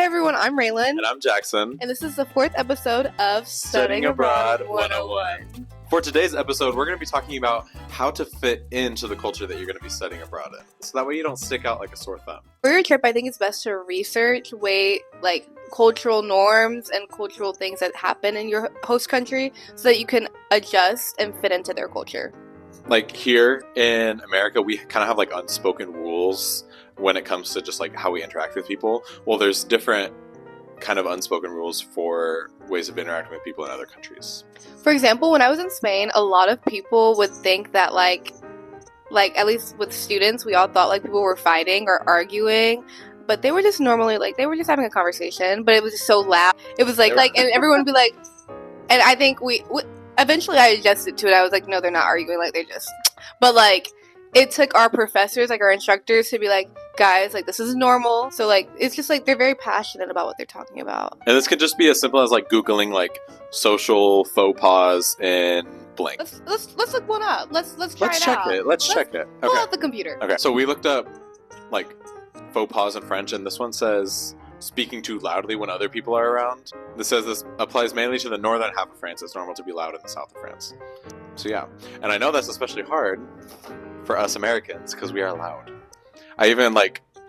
Hey everyone, I'm Raylen. And I'm Jackson. And this is the 4th episode of Studying Abroad 101. For today's episode, we're going to be talking about how to fit into the culture that you're going to be studying abroad in. So that way you don't stick out like a sore thumb. For your trip, I think it's best to research cultural norms and cultural things that happen in your host country so that you can adjust and fit into their culture. Like here in America, we kind of have like unspoken rules when it comes to just like how we interact with people. Well, there's different kind of unspoken rules for ways of interacting with people in other countries. For example, when I was in Spain, a lot of people would think that like at least with students, we all thought like people were fighting or arguing, but they were just normally they were just having a conversation, but it was just so loud. It was and everyone would be like, and I think we eventually I adjusted to it. I was like, no, they're not arguing, they're just, but it took our professors, our instructors, to be like, guys, this is normal. So it's just they're very passionate about what they're talking about. And this could just be as simple as Googling social faux pas in blank. Let's look one up. Let's try it out. Let's check it. Pull out the computer. Okay. So we looked up faux pas in French, and this one says speaking too loudly when other people are around. This says this applies mainly to the northern half of France. It's normal to be loud in the south of France. So yeah, and I know that's especially hard for us Americans because we are loud. I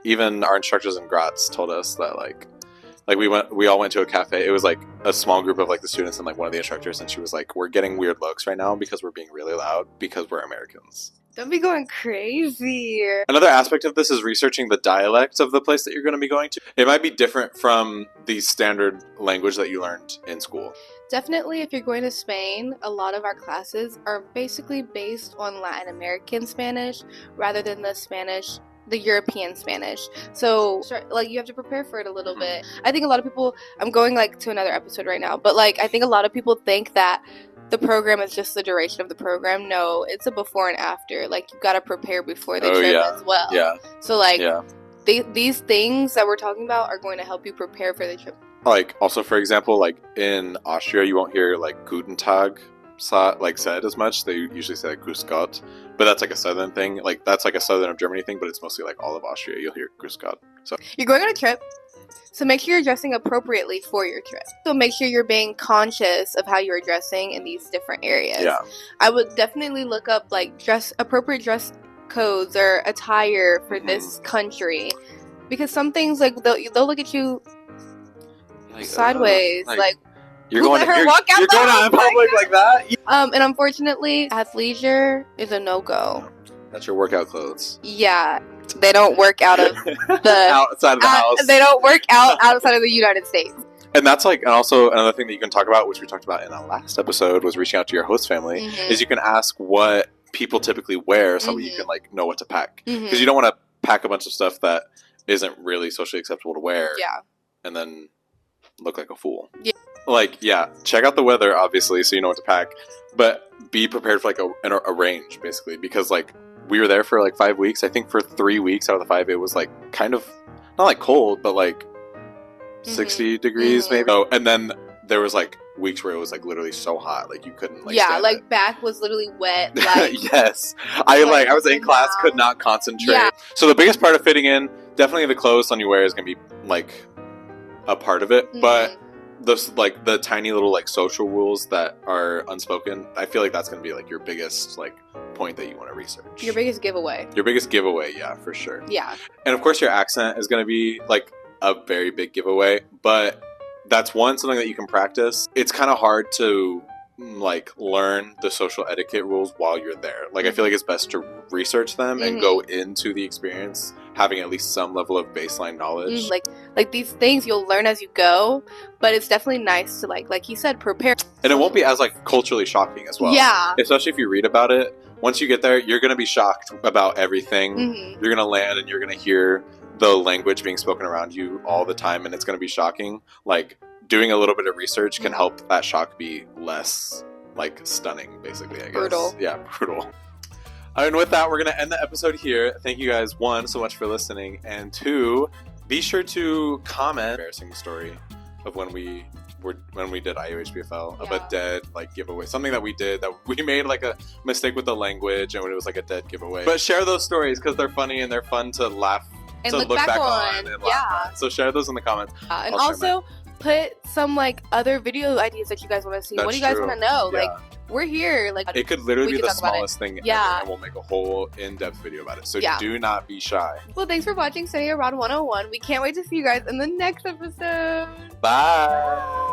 even our instructors in Graz told us that we all went to a cafe. It was a small group of the students and one of the instructors, and she was like, we're getting weird looks right now because we're being really loud because we're Americans. Don't be going crazy. Another aspect of this is researching the dialect of the place that you're going to be going to. It might be different from the standard language that you learned in school. Definitely, if you're going to Spain, a lot of our classes are basically based on Latin American Spanish rather than the European Spanish. So, you have to prepare for it a little bit. I think a lot of people, I'm going to another episode right now, but I think a lot of people think that the program is just the duration of the program. No, it's a before and after. You got to prepare before the trip as well. Yeah. So, these things that we're talking about are going to help you prepare for the trip. Also, for example, in Austria, you won't hear Guten Tag said as much. They usually say Grüß Gott, but that's a southern thing. That's a southern of Germany thing, but it's mostly all of Austria. You'll hear Grüß Gott. So you're going on a trip, so make sure you're dressing appropriately for your trip. So make sure you're being conscious of how you're dressing in these different areas. Yeah. I would definitely look up appropriate dress codes or attire for this country, because some things they'll look at you sideways, you're going out in public like that. And unfortunately, athleisure is a no-go. That's your workout clothes. Yeah, they don't work out of the outside of the house. They don't work out outside of the United States. And that's and also another thing that you can talk about, which we talked about in our last episode, was reaching out to your host family. Mm-hmm. Is you can ask what people typically wear, so that you can know what to pack, because you don't want to pack a bunch of stuff that isn't really socially acceptable to wear. Yeah, and then look like a fool. Yeah. Check out the weather, obviously, so you know what to pack, but be prepared for a range, basically, because we were there for 5 weeks. I think for 3 weeks out of the 5, it was kind of not cold, but 60 degrees maybe. Oh, and then there was weeks where it was literally so hot, you couldn't back was literally wet. Yes, I was in class, could not concentrate. Yeah. So the biggest part of fitting in, definitely the clothes on you wear is gonna be a part of it, but the tiny little social rules that are unspoken, I feel that's going to be your biggest point that you want to research. Your biggest giveaway, yeah, for sure. Yeah. And of course your accent is going to be a very big giveaway, but that's something that you can practice. It's kind of hard to learn the social etiquette rules while you're there. I feel it's best to research them and go into the experience having at least some level of baseline knowledge. These things you'll learn as you go, but it's definitely nice to like you said, prepare. And it won't be as culturally shocking as well. Yeah. Especially if you read about it. Once you get there, you're going to be shocked about everything. Mm-hmm. You're going to land and you're going to hear the language being spoken around you all the time, and it's going to be shocking. Doing a little bit of research can help that shock be less stunning, basically, I guess. Brutal. Yeah, brutal. And with that, we're going to end the episode here. Thank you guys, 1, so much for listening, and 2, be sure to comment embarrassing story of when we did IUHBFL, of a dead giveaway, something that we did that we made a mistake with the language and when it was a dead giveaway. But share those stories because they're funny and they're fun to laugh and to look back on. and laugh at. So share those in the comments. And I'll share also put some like other video ideas that you guys want to see. That's What do you guys true. want to know? Yeah. Like, we're here. Like, It could literally we be could the talk about it. smallest thing Yeah. ever, and we'll make a whole in-depth video about it. So Yeah. do not be shy. well, thanks for watching Study Abroad 101. We can't wait to see you guys in the next episode. Bye.